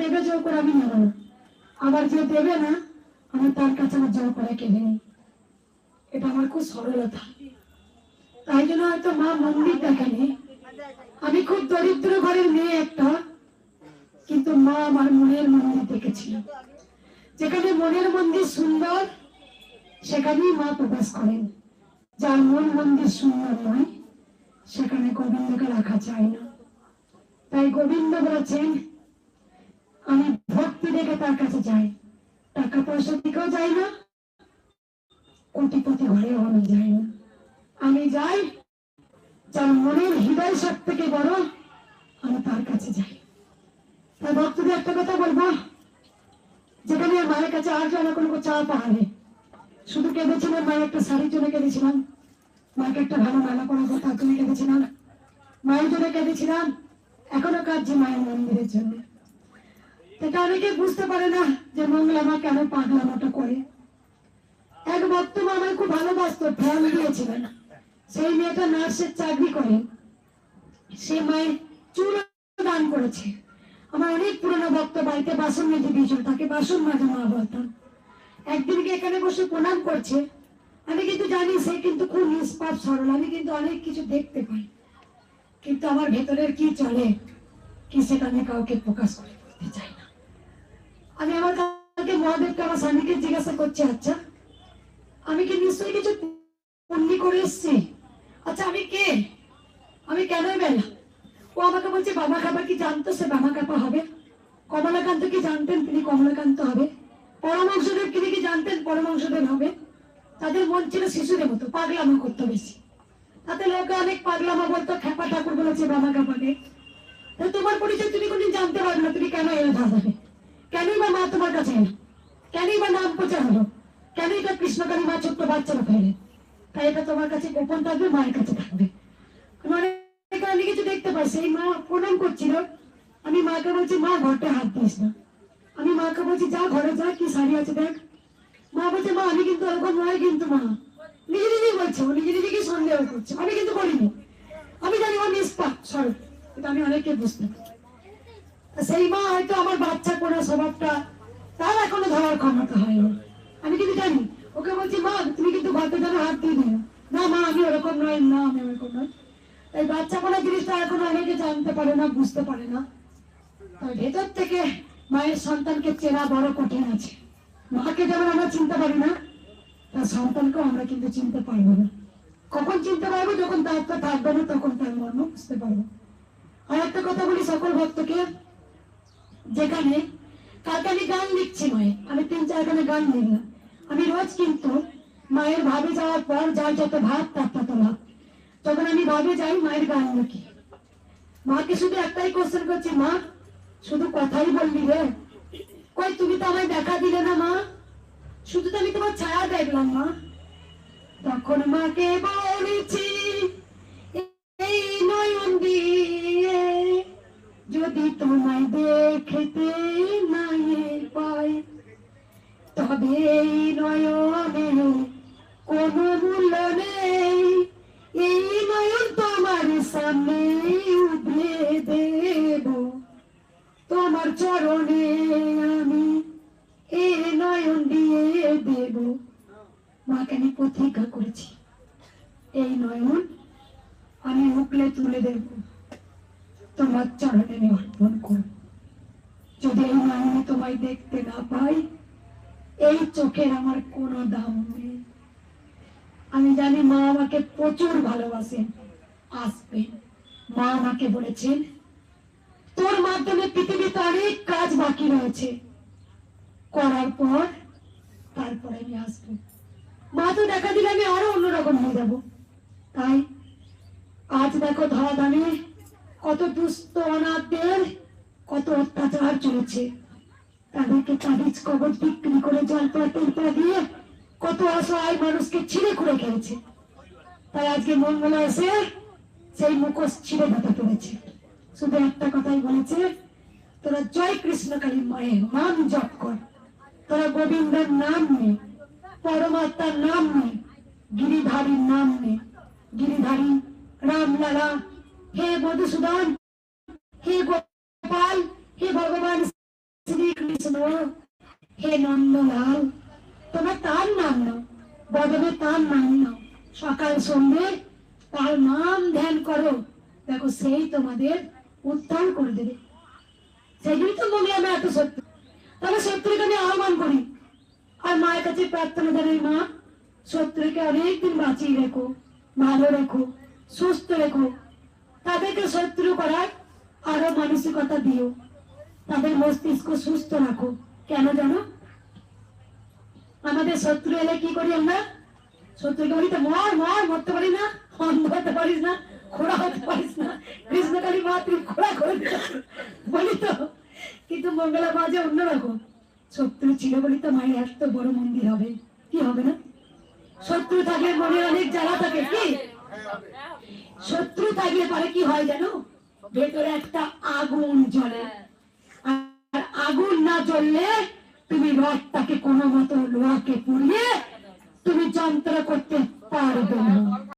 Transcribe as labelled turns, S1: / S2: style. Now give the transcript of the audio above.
S1: দেবে জোর করে আমি নেব না, আবার যে দেবে না আমি তার কাছে আমার জোর করে কেঁদে নিই। এটা আমার খুব সরলতা। তাই জন্য হয়তো মা মন্দির দেখেনি। আমি খুব দরিদ্র ঘরের মেয়ে একটা, কিন্তু মা আমার মনের মন্দির দেখেছিল। যেখানে মনের মন্দির সুন্দর সেখানেই মা প্রবেশ করেন। যার মন মন্দির সুন্দর নয় সেখানে গোবিন্দকে রাখা যায় না। তাই গোবিন্দ বলেছেন আমি ভক্তি দেখে তার কাছে যাই, টাকা পয়সা দিকেও যাই না, কোটিপতি ঘরেও আমি যাই না। আমি যাই যার মনের হৃদয় সব থেকে বড়, আমি তার কাছে যাই। তাই ভক্তদের একটা কথা বলবো, যেখানে মায়ের কাছে আসবে না কোনো চা পাহাড়ে, শুধু কেঁদেছিলাম মায়ের একটা শাড়ির জন্য কেঁদেছিলাম, মাকে একটা ভালো মালা পরাবো তার জন্য কেঁদেছিলাম, মায়ের জন্য কেঁদেছিলাম, এখনো কাঁদছি মায়ের মন্দিরের জন্য। এটা অনেকে বুঝতে পারে না যে মঙ্গলা মা কেন পাগলামোটা করে। এক ভক্ত মা আমায় খুব ভালোবাসত, ফ্যান দিয়েছিলেন। সেই মেয়েটা নার্সের চাকরি করে, সে মায়ের চুল দান করেছে। আমার অনেক পুরনো ভক্ত বাড়িতে বাসন মেজে দিয়েছিল, তাকে বাসন মাজা মা বলতাম। একদিনকে এখানে বসে প্রণাম করছে, আমি কিন্তু জানি সে কিন্তু খুব নিষ্পাপ সরল, আমি কিন্তু অনেক কিছু দেখতে পাই, কিন্তু আমার ভেতরের কি চলে কি সেটা আমি কাউকে প্রকাশ করে বলতে চাই না। আমি আমার কালকে মহাদেবকে আমার স্বামীকে জিজ্ঞাসা করছি, আচ্ছা আমি কি নিশ্চয়ই কিছু পুণ্যি করে এসছি? আচ্ছা আমি কে, আমি কেন বেলা? ও আমাকে বলছে বাবা খাবার কি জানতো সে বাবা কাপা হবে? কমলাকান্ত কি জানতেন তিনি কমলাকান্ত হবে? পরমাংশদেব তিনি কি জানতেন পরমাংশদেব হবে? তাদের মন ছিল শিশুদের মতো, পাগলামো করতো বেশি। তাতে লোকে অনেক পাগলামো বলতো, খেপা ঠাকুর বলেছে বাবা কাপাকে। তোমার পরিচয় তুমি কোনদিন জানতে পারবে না, তুমি কেন এলে ধাঁধাবে? কেনই বা মা তোমার কাছে এলো? কেনই বা নাম প্রচার হলো? কেনই বা কৃষ্ণকালী মা ছোট্ট বাচ্চারা ফেলে? তাই এটা তোমার কাছে গোপন থাকবে, মায়ের কাছে থাকবে। আমি কিছু দেখতে পাই, সেই মা প্রণাম করছিল, আমি মাকে বলছি মা ঘরটা হাত দিস না। আমি মাকে বলছি যা ঘরে যা, কি শাড়ি আছে দেখ। মা বলছে মা আমি কিন্তু এরকম নয়, কিন্তু মা নিজে নিজেই বলছে, ও নিজে নিজেকে সন্দেহ করছে, আমি কিন্তু বলিনি। আমি জানি ও নিষ্পাপ সরল, এটা আমি অনেকে বুঝতে পারি। সেই মা হয়তো আমার বাচ্চা পড়া স্বভাবটা তার এখনো ধরার ক্ষমতা হয়নি। আমি কিন্তু জানি, ওকে বলছি মা তুমি কিন্তু ঘরটা যেন হাত দিয়ে দিও না। মা আমি ওরকম নয়, না আমি ওরকম নয়। এই বাচ্চা পড়া জিনিসটা এখন অনেকে জানতে পারে না, বুঝতে পারে না। তাই ভেতর থেকে মায়ের সন্তানকে চেনা বড় কঠিন আছে। মাকে যেমন আমরা চিনতে পারি না, তার সন্তানকেও আমরা কিন্তু চিনতে পারবো না। কখন চিনতে পারবো? যখন দায়িত্ব থাকবে না, তখন তার মর্ম বুঝতে পারবো। আর একটা কথা বলি সকল ভক্তকে, যেখানে কালকে আমি গান লিখছি মায়ের, আমি 3-4 গানে গান লিখলাম। আমি রোজ কিন্তু মায়ের ভাবে যাওয়ার পর যার যত ভাব তার তত লাভ। যখন আমি ভাবে যাই মায়ের গান লিখি। মাকে শুধু একটাই কোশ্চেন করছি, মা শুধু কথাই বললি রে, কই তুমি তো আমায় দেখা দিলে না মা, শুধু তো আমি তোমার ছায়া দেখলাম মা। তখন মাকে বলেছি এই নয়ন দিয়ে যদি তোমায় দেখতে নাই পাই, তবে এই নয়নে কোনো মূল্য নেই, এই নয়ন তোমার সামনে উঠে দেব, তোমার চরণে আমি এই নয়ন দিয়ে দেব। মাকে আমি প্রতিজ্ঞা করেছি এই নয়ন আমি উকলে তুলে দেব, তোমার চরণে আমি অর্পণ করব। যদি এই নয়নে তোমায় দেখতে না পাই, এই চোখের আমার কোনো দাম নেই। আমি জানি মা আমাকে প্রচুর ভালোবাসেন, আসবেন। মা আমাকে বলেছেন তোর মাধ্যমে পৃথিবীতে অনেক কাজ বাকি রয়েছে, করার পর তারপরে আমি আসবো। মা তো দেখা দিলে আমি আরো অন্যরকম হয়ে যাবো। তাই আজ দেখো ধরাধামে কত দুস্থ অনাথদের কত অত্যাচার চলেছে, তাদেরকে তাবিজ কবজ বিক্রি করে জলপা তেলপা দিয়ে কত অসহায় মানুষকে ছিঁড়ে খুঁড়ে খেয়েছে। তাই আজকে মঙ্গলা এসে সেই মুখোশ ছিঁড়ে ফেটে পড়েছে। শুধু একটা কথাই বলেছে, তোরা জয় কৃষ্ণকালী মায়ের নাম জপ কর, তোরা গোবিন্দের নাম নে, পরমাত্মার নাম নে, গিরিধারীর নাম নে। গিরিধারী রামলালা, হে মধুসূদন, হে গোপাল, হে ভগবান কৃষ্ণ হে নন্দলাল, তোমরা তার নাম নাও, বদলে তার নাম নাও, সকাল সন্ধ্যে তার নাম ধ্যান করো, দেখো সেই তোমাদের উদ্ধার করে দেবে। সেই জন্যই তো মনে আমি এত সত্য। তাহলে শত্রুকে আমি আহ্বান করি আর মায়ের কাছে প্রার্থনা জানাই, মা শত্রুকে অনেকদিন বাঁচিয়ে রেখো, ভালো রেখো, সুস্থ রেখো, তাদেরকে শত্রু করার আরো মানসিকতা দিও, তাদের মস্তিষ্ক সুস্থ রাখো। কেন জানো? আমাদের শত্রু এলে কি করি আমরা? শত্রুকে বলি তো মর মর, মরতে পারি না, অন্ধ হতে পারিস না, খোড়া হতে পারিস না, কৃষ্ণকালী মা তুই খোড়া করে বলি তো। কিন্তু মঙ্গলা মাঝে অন্যরকম, শত্রু ছিল বলি তো মায়ের এত বড় মন্দির হবে, কি হবে না? শত্রু থাকলে মনে অনেক জ্বালা থাকে, কি শত্রু থাকলে পরে কি হয় জানো? ভেতরে একটা আগুন জ্বলে, আর আগুন না জ্বললে তুমি রথটাকে কোনো মতো লোহাকে পুড়িয়ে তুমি যন্ত্র করতে পারবে না।